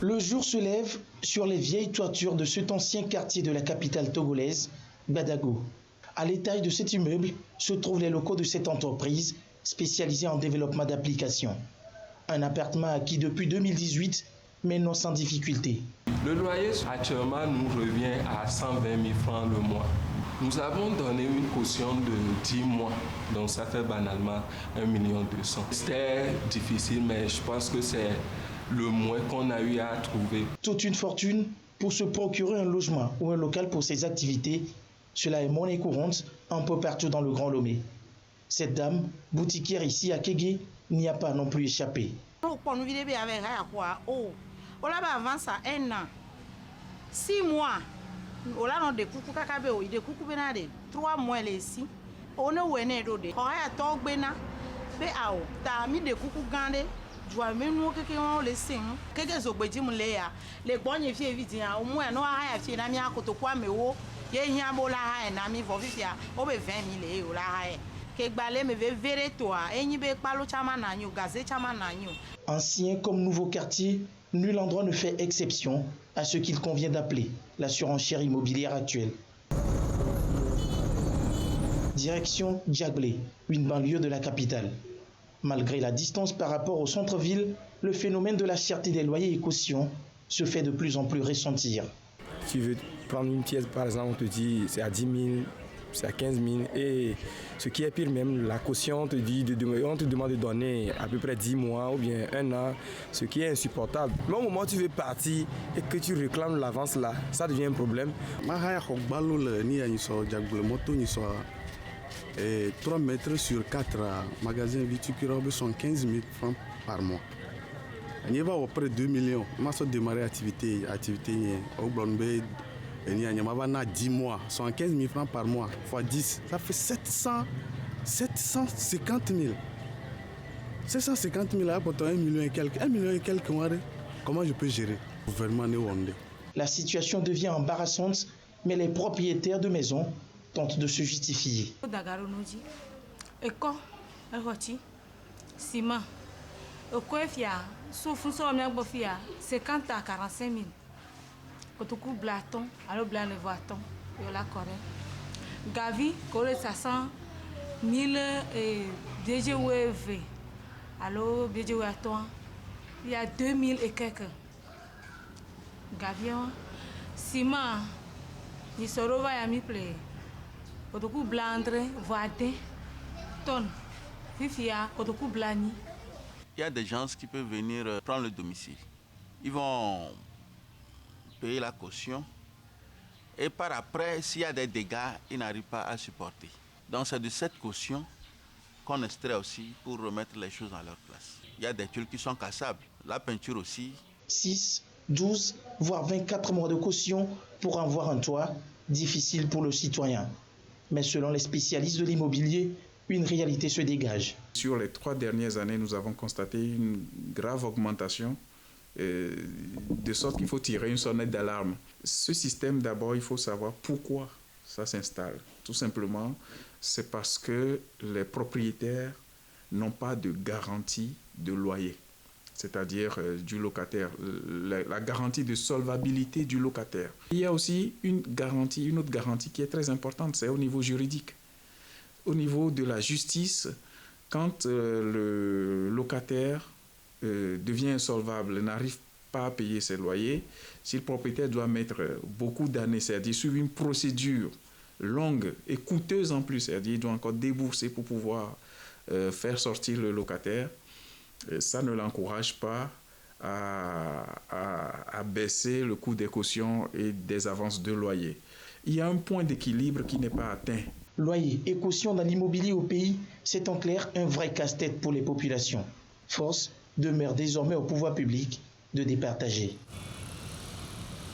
Le jour se lève sur les vieilles toitures de cet ancien quartier de la capitale togolaise, Badago. À l'étage de cet immeuble se trouvent les locaux de cette entreprise spécialisée en développement d'applications. Un appartement acquis depuis 2018, mais non sans difficulté. Le loyer actuellement nous revient à 120 000 francs le mois. Nous avons donné une caution de 10 mois, donc ça fait banalement 1 200 000. C'était difficile, mais je pense que c'est le moins qu'on a eu à trouver. Toute une fortune pour se procurer un logement ou un local pour ses activités, cela est monnaie courante un peu partout dans le Grand Lomé. Cette dame, boutiquière ici à Kégué, n'y a pas non plus échappé. On a avancé à 1 an, 6 mois. On a des coucou kakabe, des coucou benade, 3 mois ici. On a où est né d'ode. On a talk bena, be ao. T'as mis des coucou gandé. Je vois même nous que on les sing. Quelques obédits me léa. Les bonnes filles vite. Au moins non a fait na mi a koto kwa me wo. Ye nya bola ha na mi vovifia. O be 20 000 la ha. Que balé me ve verre toi. Eni be palo chama na nyu, gazé chama na nyu. Ancien comme nouveau quartier, nul endroit ne fait exception à ce qu'il convient d'appeler la surenchère immobilière actuelle. Direction Djaglé, une banlieue de la capitale. Malgré la distance par rapport au centre-ville, le phénomène de la cherté des loyers et cautions se fait de plus en plus ressentir. Tu veux prendre une pièce, par exemple, on te dit c'est à 10 000, c'est à 15 000. Et ce qui est pire même, la caution, on te demande de donner à peu près 10 mois ou bien 1 an, ce qui est insupportable. Mais au moment où tu veux partir et que tu réclames l'avance là, ça devient un problème. 3 mètres sur 4 magasins viticulteurs sont 15 000 francs par mois. On y va auprès de 2 millions. Je suis démarré l'activité. Il y a 10 mois, 75 000 francs par mois, fois 10, ça fait 750 000. 750 000 là, pour 1 million et quelques. 1 million et quelques, comment je peux gérer? Le gouvernement est rwandais. La situation devient embarrassante, mais les propriétaires de maisons tentent de se justifier. Ciment, 50 à 45 000. Quand tu coupes blaton, alors blanc le voiton, il y a la corée. Gavi, corée 500 000 DGWV. Alors, DGWV, il y a 2000 et quelques. Gavi, ciment, il se revoit à mi plaît. Quand tu coupes blandre, voitin, tonne, fifia, quand tu coupes blani. Il y a des gens qui peuvent venir prendre le domicile. Ils vont payer la caution et par après, s'il y a des dégâts, ils n'arrivent pas à supporter. Donc c'est de cette caution qu'on extrait aussi pour remettre les choses à leur place. Il y a des tuiles qui sont cassables, la peinture aussi. 6, 12, voire 24 mois de caution pour avoir un toit, difficile pour le citoyen. Mais selon les spécialistes de l'immobilier, une réalité se dégage. Sur les 3 dernières années, nous avons constaté une grave augmentation de sorte qu'il faut tirer une sonnette d'alarme. Ce système, d'abord, il faut savoir pourquoi ça s'installe. Tout simplement, c'est parce que les propriétaires n'ont pas de garantie de loyer, c'est-à-dire du locataire, la garantie de solvabilité du locataire. Il y a aussi une autre garantie qui est très importante, c'est au niveau juridique. Au niveau de la justice, quand le locataire devient insolvable, n'arrive pas à payer ses loyers, si le propriétaire doit mettre beaucoup d'années, c'est-à-dire suivre une procédure longue et coûteuse en plus, c'est-à-dire il doit encore débourser pour pouvoir faire sortir le locataire, ça ne l'encourage pas à baisser le coût des cautions et des avances de loyer. Il y a un point d'équilibre qui n'est pas atteint. Loyer et caution dans l'immobilier au pays, c'est en clair un vrai casse-tête pour les populations. Force demeure désormais au pouvoir public de départager.